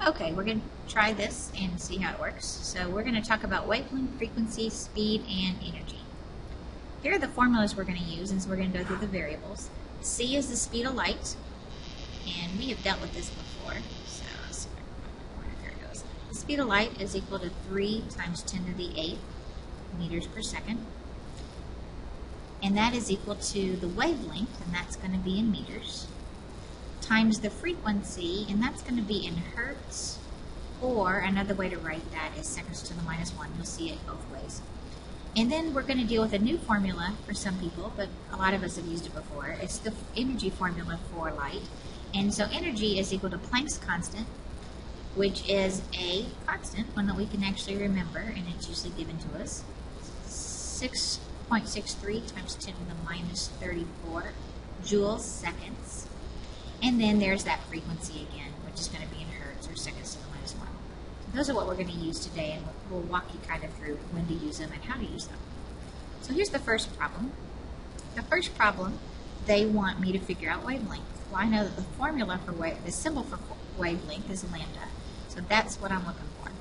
Okay, we're going to try this and see how it works. So we're going to talk about wavelength, frequency, speed, and energy. Here are the formulas we're going to use, and so we're going to go through the variables. C is the speed of light, and we have dealt with this before. So let's see there it goes. The speed of light is equal to 3 times 10 to the 8th meters per second. And that is equal to the wavelength, and that's going to be in meters, times the frequency, and that's going to be in hertz, or another way to write that is seconds to the minus 1. You'll see it both ways. And then we're going to deal with a new formula for some people, but a lot of us have used it before. It's the energy formula for light. And so energy is equal to Planck's constant, which is a constant, one that we can actually remember, and it's usually given to us. 6.63 times 10 to the minus 34 joules seconds. And then there's that frequency again, which is going to be in hertz or seconds to the minus 1. So those are what we're going to use today, and we'll walk you kind of through when to use them and how to use them. So here's the first problem. The first problem, they want me to figure out wavelength. Well, I know that the formula for the symbol for wavelength is lambda, so that's what I'm looking for.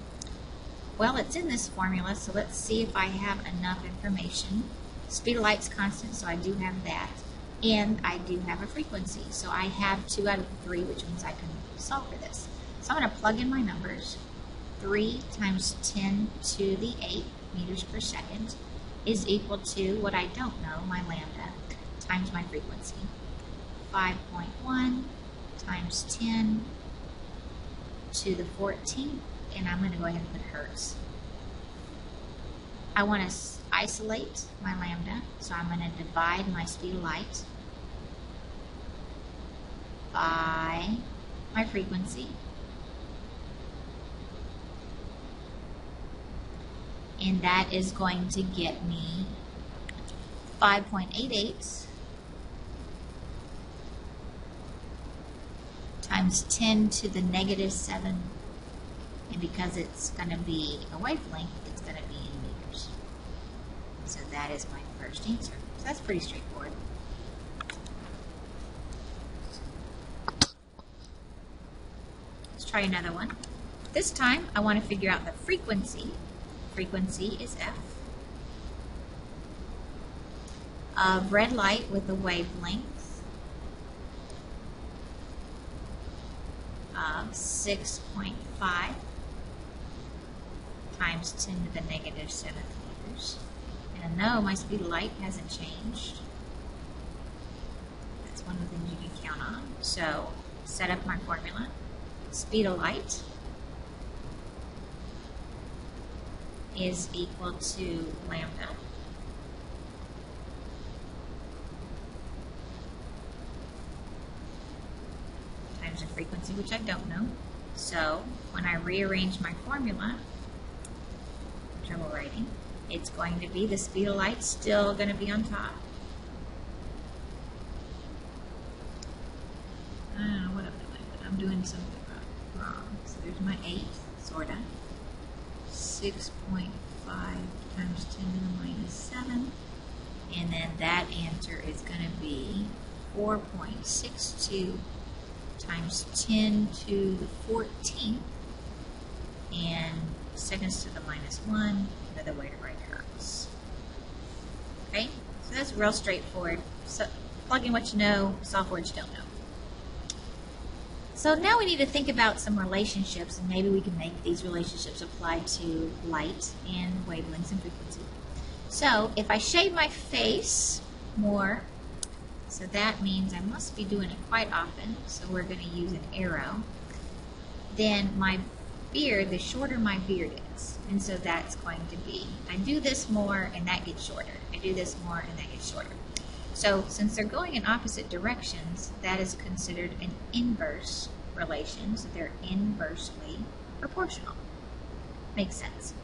Well, it's in this formula, so let's see if I have enough information. Speed of light's constant, so I do have that. And I do have a frequency, so I have 2 out of 3, which means I can solve for this. So I'm going to plug in my numbers. 3 times 10 to the 8th meters per second is equal to what I don't know, my lambda, times my frequency. 5.1 times 10 to the 14th, and I'm going to go ahead and put hertz. I want to isolate my lambda, so I'm going to divide my speed of light by my frequency, and that is going to get me 5.88 times 10 to the negative 7, and because it's going to be a wavelength, it's going to be in meters. So that is my first answer. So that's pretty straightforward. Let's try another one. This time I want to figure out the frequency. Frequency is F of red light with a wavelength of 6.5 times 10 to the negative 7th meters. And no, my speed of light hasn't changed. That's one of the things you can count on. So set up my formula. Speed of light is equal to lambda times the frequency, which I don't know. So when I rearrange my formula, trouble writing, it's going to be the speed of light still going to be on top. I don't know what I'm doing, but I'm doing something wrong. So there's my 8th, sorta. 6.5 times 10 to the minus 7. And then that answer is going to be 4.62 times 10 to the 14th. And seconds to the minus 1, another way to write hertz. Okay, so that's real straightforward. So plug in what you know, solve for what you don't know. So now we need to think about some relationships, and maybe we can make these relationships apply to light and wavelengths and frequency. So if I shave my face more, so that means I must be doing it quite often, so we're going to use an arrow, then my beard, the shorter my beard is, and so that's going to be, I do this more and that gets shorter. I do this more and that gets shorter. So since they're going in opposite directions, that is considered an inverse relation, so they're inversely proportional. Makes sense.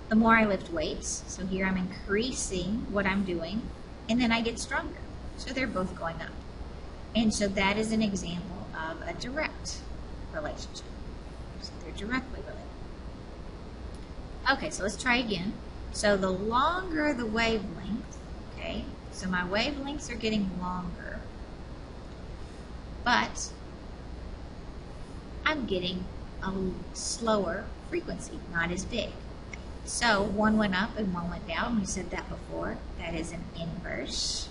The more I lift weights, so here I'm increasing what I'm doing, and then I get stronger. So they're both going up. And so that is an example of a direct relationship. So they're directly related. Okay, so let's try again. So the longer the wavelength, okay, so my wavelengths are getting longer, but I'm getting a slower frequency, not as big. So one went up and one went down. We said that before. That is an inverse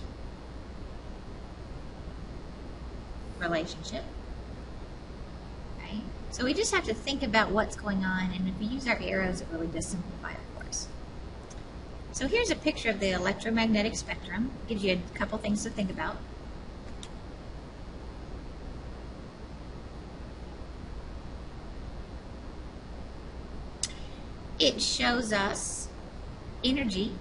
relationship. Okay? So we just have to think about what's going on, and if we use our arrows, it really does simplify it for us. So here's a picture of the electromagnetic spectrum. Gives you a couple things to think about. It shows us energy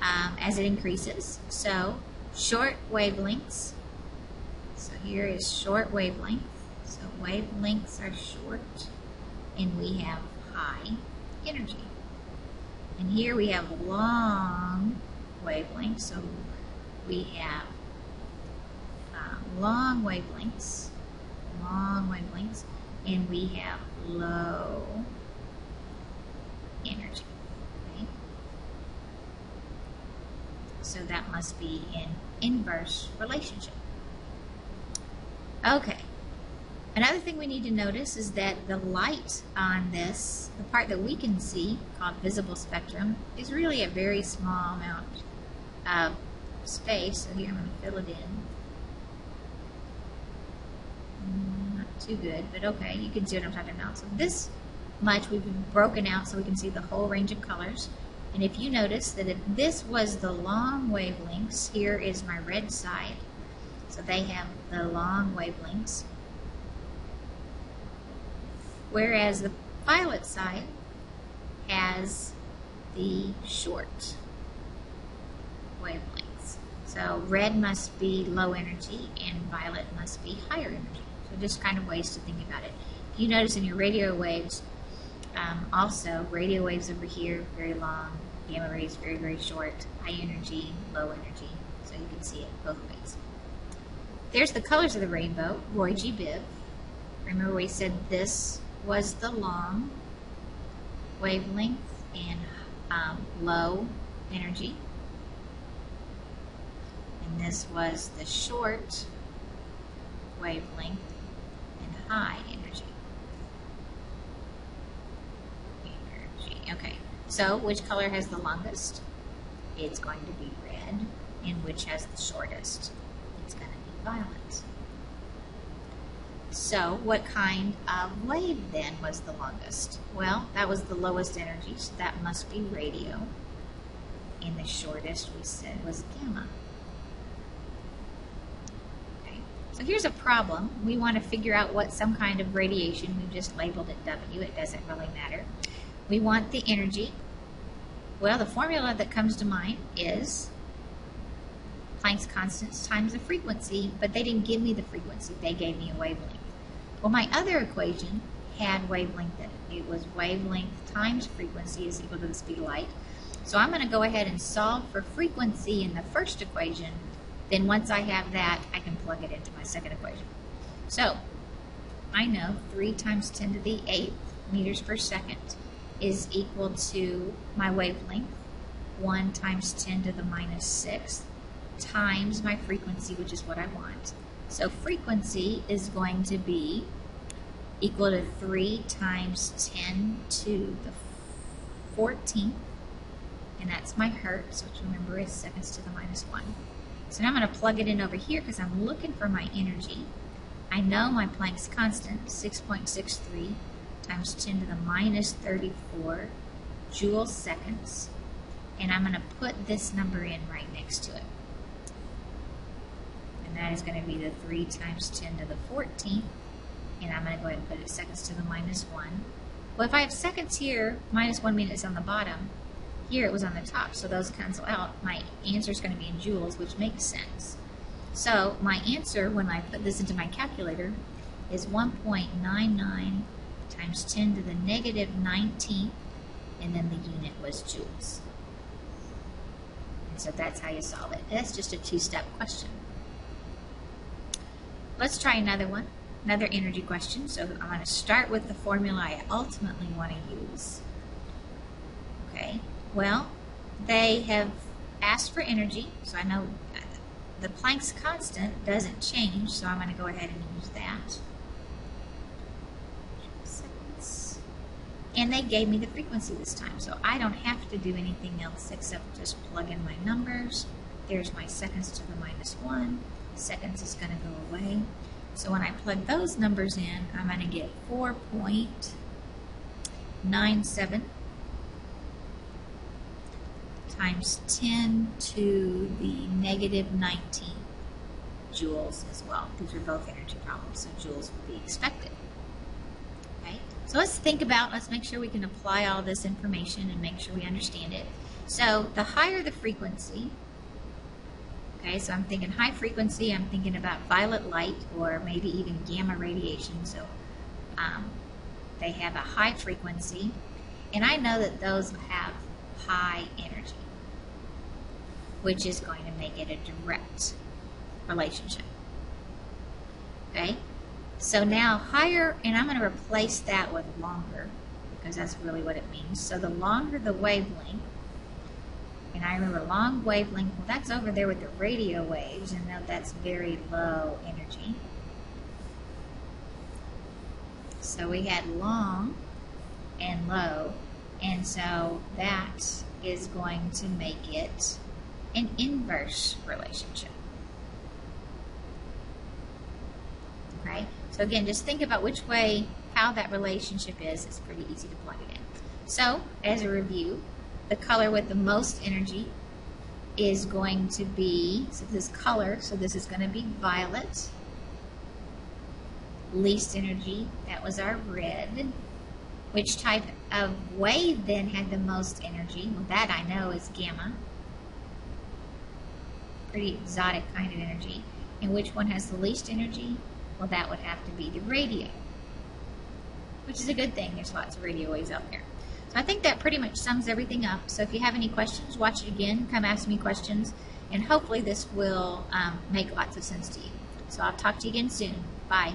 as it increases. So short wavelengths. So here is short wavelength. So wavelengths are short, and we have high energy. And here we have long wavelengths. So we have long wavelengths, and we have low energy. Okay? So that must be an inverse relationship. Okay. Another thing we need to notice is that the light on this, the part that we can see, called visible spectrum, is really a very small amount of space. So here I'm going to fill it in. Not too good, but okay, you can see what I'm talking about. So this much we've broken out so we can see the whole range of colors. And if you notice that if this was the long wavelengths, here is my red side. So they have the long wavelengths. Whereas the violet side has the short wavelengths. So red must be low energy and violet must be higher energy. So just kind of ways to think about it. If you notice in your radio waves, also radio waves over here, very long, gamma rays very, very short, high energy, low energy. So you can see it both ways. There's the colors of the rainbow, Roy G. Biv. Remember we said this was the long wavelength and low energy. And this was the short wavelength and high energy. Okay, so which color has the longest? It's going to be red. And which has the shortest? It's going to be violet. So what kind of wave then was the longest? Well, that was the lowest energy, so that must be radio. And the shortest we said was gamma. Okay, so here's a problem. We want to figure out what some kind of radiation. We've just labeled it W. It doesn't really matter. We want the energy. Well, the formula that comes to mind is Planck's constants times the frequency, but they didn't give me the frequency. They gave me a wavelength. Well, my other equation had wavelength in it. It was wavelength times frequency is equal to the speed of light. So I'm going to go ahead and solve for frequency in the first equation. Then once I have that, I can plug it into my second equation. So I know 3 times 10 to the 8th meters per second is equal to my wavelength, 1 times 10 to the minus 6th, times my frequency, which is what I want. So frequency is going to be equal to 3 times 10 to the 14th, and that's my hertz, which remember is seconds to the minus 1. So now I'm going to plug it in over here because I'm looking for my energy. I know my Planck's constant, 6.63 times 10 to the minus 34 joule seconds, and I'm going to put this number in right next to it. And that is going to be the 3 times 10 to the 14th, and I'm going to go ahead and put it seconds to the minus 1. Well, if I have seconds here, minus 1 means it's on the bottom. Here it was on the top, so those cancel out. My answer is going to be in joules, which makes sense. So my answer, when I put this into my calculator, is 1.99 times 10 to the negative 19th, and then the unit was joules. And so that's how you solve it. That's just a 2-step question. Let's try another one, another energy question. So I'm going to start with the formula I ultimately want to use. Okay, well, they have asked for energy, so I know the Planck's constant doesn't change, so I'm going to go ahead and use that. And they gave me the frequency this time, so I don't have to do anything else except just plug in my numbers. There's my seconds to the -1. Seconds is going to go away. So when I plug those numbers in, I'm going to get 4.97 times 10 to the -19 joules as well. These are both energy problems, so joules would be expected. Okay, so let's make sure we can apply all this information and make sure we understand it. So the higher the frequency, okay, so I'm thinking high frequency, I'm thinking about violet light or maybe even gamma radiation. So they have a high frequency, and I know that those have high energy, which is going to make it a direct relationship. Okay, so now higher, and I'm going to replace that with longer because that's really what it means. So the longer the wavelength, and I remember long wavelength, well, that's over there with the radio waves, and now that's very low energy. So we had long and low, and so that is going to make it an inverse relationship. Okay, so again, just think about which way, how that relationship is. It's pretty easy to plug it in. So, as a review, the color with the most energy is going to be, so this color, so this is going to be violet. Least energy, that was our red. Which type of wave then had the most energy? Well, that I know is gamma. Pretty exotic kind of energy. And which one has the least energy? Well, that would have to be the radio, which is a good thing. There's lots of radio waves out there. So I think that pretty much sums everything up. So if you have any questions, watch it again, come ask me questions, and hopefully this will make lots of sense to you. So I'll talk to you again soon. Bye.